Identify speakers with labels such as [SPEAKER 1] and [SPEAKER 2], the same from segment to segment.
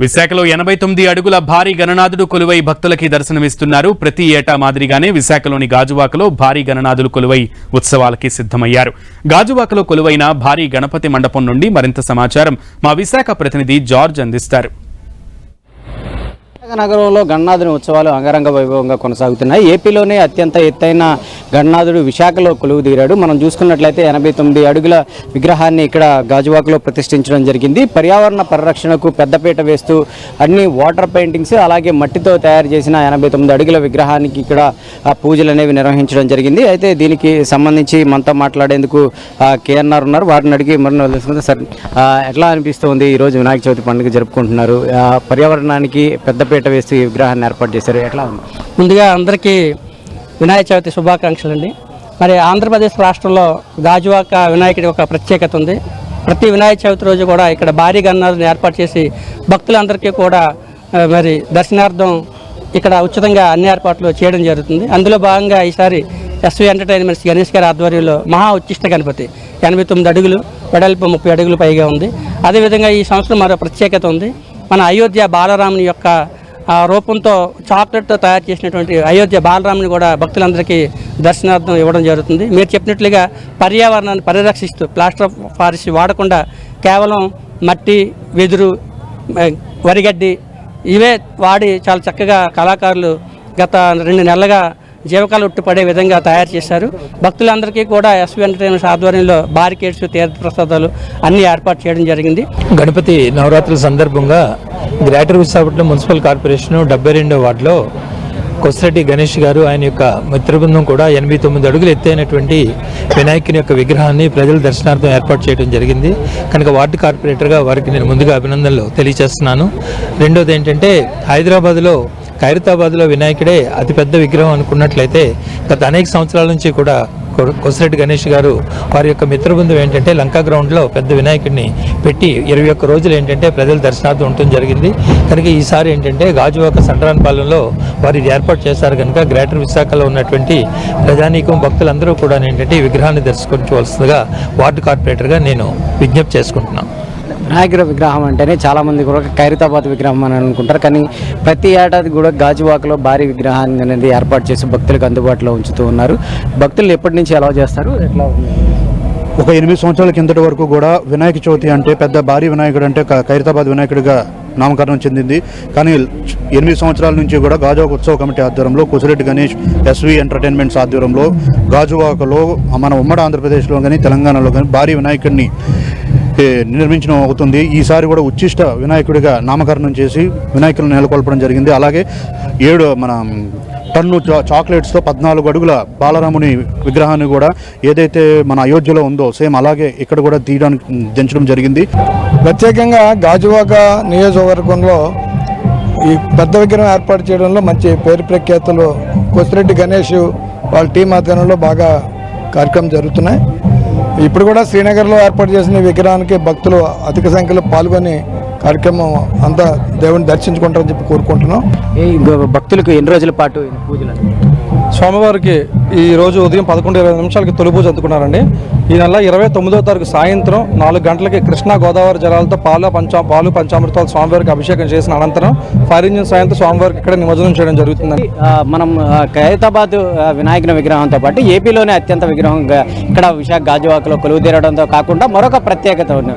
[SPEAKER 1] విశాఖలో 89 అడుగుల భారీ గణనాథుడు కొలువై భక్తులకి దర్శనమిస్తున్నారు. ప్రతి ఏటా మాదిరిగానే విశాఖలోని గాజువాకలో భారీ గణనాథులు కొలువై ఉత్సవాలకి సిద్ధమయ్యారు. గాజువాకలో కొలువైన భారీ గణపతి మండపం నుండి మరింత సమాచారం మా విశాఖ ప్రతినిధి జార్జ్ అందిస్తారు.
[SPEAKER 2] నగరంలో గణనాథుని ఉత్సవాలు అంగరంగ వైభవంగా కొనసాగుతున్నాయి. ఏపీలోనే అత్యంత ఎత్తైన గణనాథుడు విశాఖలో కొలువు తీరాడు. మనం చూసుకున్నట్లయితే 89 అడుగుల విగ్రహాన్ని ఇక్కడ గాజువాకలో ప్రతిష్ఠించడం జరిగింది. పర్యావరణ పరిరక్షణకు పెద్దపీట వేస్తూ అన్ని వాటర్ పెయింటింగ్స్ అలాగే మట్టితో తయారు చేసిన 89 అడుగుల విగ్రహానికి ఇక్కడ పూజలు అనేవి నిర్వహించడం జరిగింది. అయితే దీనికి సంబంధించి మనతో మాట్లాడేందుకు కేఎన్ఆర్ ఉన్నారు. వారిని అడిగి మరిన్ని తెలుసుకుంటే సార్, ఎట్లా అనిపిస్తుంది ఈరోజు వినాయక చవితి పండుగ జరుపుకుంటున్నారు? పర్యావరణానికి పెద్దపీట వేస్తూ ఈ విగ్రహాన్ని ఏర్పాటు చేశారు, ఎట్లా ఉంది?
[SPEAKER 3] ముందుగా అందరికీ వినాయక చవితి శుభాకాంక్షలు అండి. మరి ఆంధ్రప్రదేశ్ రాష్ట్రంలో గాజువాక వినాయకుడి ఒక ప్రత్యేకత ఉంది. ప్రతి వినాయక చవితి రోజు కూడా ఇక్కడ భారీ గణనాథుని ఏర్పాటు చేసి భక్తులందరికీ కూడా మరి దర్శనార్థం ఇక్కడ ఉచితంగా అన్ని ఏర్పాట్లు చేయడం జరుగుతుంది. అందులో భాగంగా ఈసారి ఎస్వి ఎంటర్టైన్మెంట్స్ గణేష్ గారి ఆధ్వర్యంలో మహా ఉచ్చిష్ట గణపతి 89 అడుగులు వెడల్పు 30 అడుగులు పైగా ఉంది. అదేవిధంగా ఈ సంవత్సరం మరో ప్రత్యేకత ఉంది. మన అయోధ్య బాలరాముని యొక్క రూపంతో చాక్లెట్తో తయారు చేసినటువంటి అయోధ్య బాలరాముని కూడా భక్తులందరికీ దర్శనార్థం ఇవ్వడం జరుగుతుంది. మీరు చెప్పినట్లుగా పర్యావరణాన్ని పరిరక్షిస్తూ ప్లాస్టర్ ఆఫ్ పారిస్ వాడకుండా కేవలం మట్టి, వెదురు, వరిగడ్డి ఇవే వాడి చాలా చక్కగా కళాకారులు గత 2 నెలలుగా జీవకాలు ఉట్టిపడే విధంగా తయారు చేశారు. భక్తులందరికీ కూడా ఎస్వి ఎంటర్టైన్మెంట్స్ ఆధ్వర్యంలో బారికేడ్స్, తీర్థప్రసాదాలు అన్నీ ఏర్పాటు చేయడం జరిగింది.
[SPEAKER 4] గణపతి నవరాత్రుల సందర్భంగా గ్రేటర్ విశాఖపట్నం మున్సిపల్ కార్పొరేషన్ 72వ వార్డులో కొసిరెడ్డి గణేష్ గారు ఆయన యొక్క మిత్ర బృందం కూడా 89 అడుగులు ఎత్తైనటువంటి వినాయకుని యొక్క విగ్రహాన్ని ప్రజల దర్శనార్థం ఏర్పాటు చేయడం జరిగింది. కనుక వార్డు కార్పొరేటర్గా వారికి నేను ముందుగా అభినందనలు తెలియజేస్తున్నాను. రెండోది ఏంటంటే, హైదరాబాద్లో ఖైరతాబాద్లో వినాయకుడే అతిపెద్ద విగ్రహం అనుకున్నట్లయితే గత అనేక సంవత్సరాల నుంచి కూడా కొసిరెడ్డి గణేష్ గారు వారి యొక్క మిత్రబృందం ఏంటంటే లంకా గ్రౌండ్లో పెద్ద వినాయకుడిని పెట్టి 21 రోజులు ఏంటంటే ప్రజల దర్శనార్థం ఉండటం జరిగింది. కనుక ఈసారి ఏంటంటే గాజువాక సండ్రాన్పాలెంలో వారు ఇది ఏర్పాటు చేశారు. కనుక గ్రేటర్ విశాఖలో ఉన్నటువంటి ప్రజానీకం భక్తులందరూ కూడా ఏంటంటే ఈ విగ్రహాన్ని దర్శించుకోవాల్సిందిగా వార్డు కార్పొరేటర్గా నేను విజ్ఞప్తి చేసుకుంటున్నాను.
[SPEAKER 2] వినాయకుడి విగ్రహం అంటేనే చాలామంది కూడా ఖైరతాబాద్ విగ్రహం అని అనుకుంటారు. కానీ ప్రతి ఏడాది కూడా గాజువాకలో భారీ విగ్రహాన్ని అనేది ఏర్పాటు చేసి భక్తులకు అందుబాటులో ఉంచుతూ ఉన్నారు. భక్తులు ఎప్పటి నుంచి అలౌ చేస్తారు, ఎట్లా?
[SPEAKER 5] ఒక 8 సంవత్సరాల కిందటి వరకు కూడా వినాయక చవితి అంటే పెద్ద భారీ వినాయకుడు అంటే ఖైరతాబాద్ వినాయకుడిగా నామకరణం చెందింది. కానీ 8 సంవత్సరాల నుంచి కూడా గాజువాక ఉత్సవ కమిటీ ఆధ్వర్యంలో కొసిరెడ్డి గణేష్, ఎస్వి ఎంటర్టైన్మెంట్స్ ఆధ్వర్యంలో గాజువాకలో మన ఉమ్మడి ఆంధ్రప్రదేశ్లో కానీ తెలంగాణలో కానీ భారీ వినాయకుడిని నిర్మించడం అవుతుంది. ఈసారి కూడా ఉచ్చిష్ట వినాయకుడిగా నామకరణం చేసి వినాయకులను నెలకొల్పడం జరిగింది. అలాగే 7 టన్ను చాక్లెట్స్తో 14 అడుగుల బాలరాముని విగ్రహాన్ని కూడా ఏదైతే మన అయోధ్యలో ఉందో సేమ్ అలాగే ఇక్కడ కూడా దించడం జరిగింది.
[SPEAKER 6] ప్రత్యేకంగా గాజువాక నియోజకవర్గంలో ఈ పెద్ద విగ్రహం ఏర్పాటు చేయడంలో మంచి పేరు ప్రఖ్యాతులు కొసిరెడ్డి గణేష్ వాళ్ళ టీం ఆధ్వర్యంలో బాగా కార్యక్రమం జరుగుతున్నాయి. ఇప్పుడు కూడా శ్రీనగర్లో ఏర్పాటు చేసిన విగ్రహానికి భక్తులు అధిక సంఖ్యలో పాల్గొని కార్యక్రమం అంతా దేవుని దర్శించుకుంటారని చెప్పి కోరుకుంటున్నాం.
[SPEAKER 2] భక్తులకు ఎన్ని రోజుల పాటు పూజలు?
[SPEAKER 7] స్వామివారికి ఈ రోజు ఉదయం 11:20 నిమిషాలకి తొలి పూజ అందుకున్నారండి. ఈ నెల 29వ తారీఖు సాయంత్రం 4 గంటలకి కృష్ణా గోదావరి జలాలతో పాలు పంచామృతాలు స్వామివారికి అభిషేకం చేసిన అనంతరం ఫైర్ ఇంజిన్ సాయంతో స్వామివారికి ఇక్కడ నిమజ్జనం చేయడం జరుగుతుందండి.
[SPEAKER 2] మనం ఖైరతాబాద్ వినాయకుని విగ్రహంతో పాటు ఏపీలోనే అత్యంత విగ్రహంగా ఇక్కడ విశాఖ గాజువాకలో కొలువు తీరడంతో కాకుండా మరొక ప్రత్యేకత ఉంది.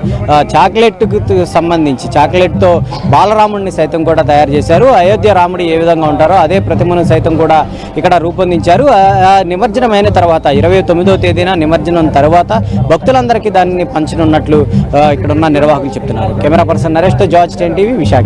[SPEAKER 2] చాక్లెట్కు సంబంధించి చాక్లెట్తో బాలరాముడిని సైతం కూడా తయారు చేశారు. అయోధ్య రాముడు ఏ విధంగా ఉంటారో అదే ప్రతిమను సైతం కూడా ఇక్కడ రూపొందించారు. నిమజ్జనం అయిన తర్వాత 29వ తేదీన నిమజ్జనం తర్వాత భక్తులందరికీ దాన్ని పంచనున్నట్లు ఇక్కడున్న నిర్వాహకులు చెప్తున్నారు. కెమెరా పర్సన్ నరేష్తో జార్జ్, 10 టీవీ, విశాఖ.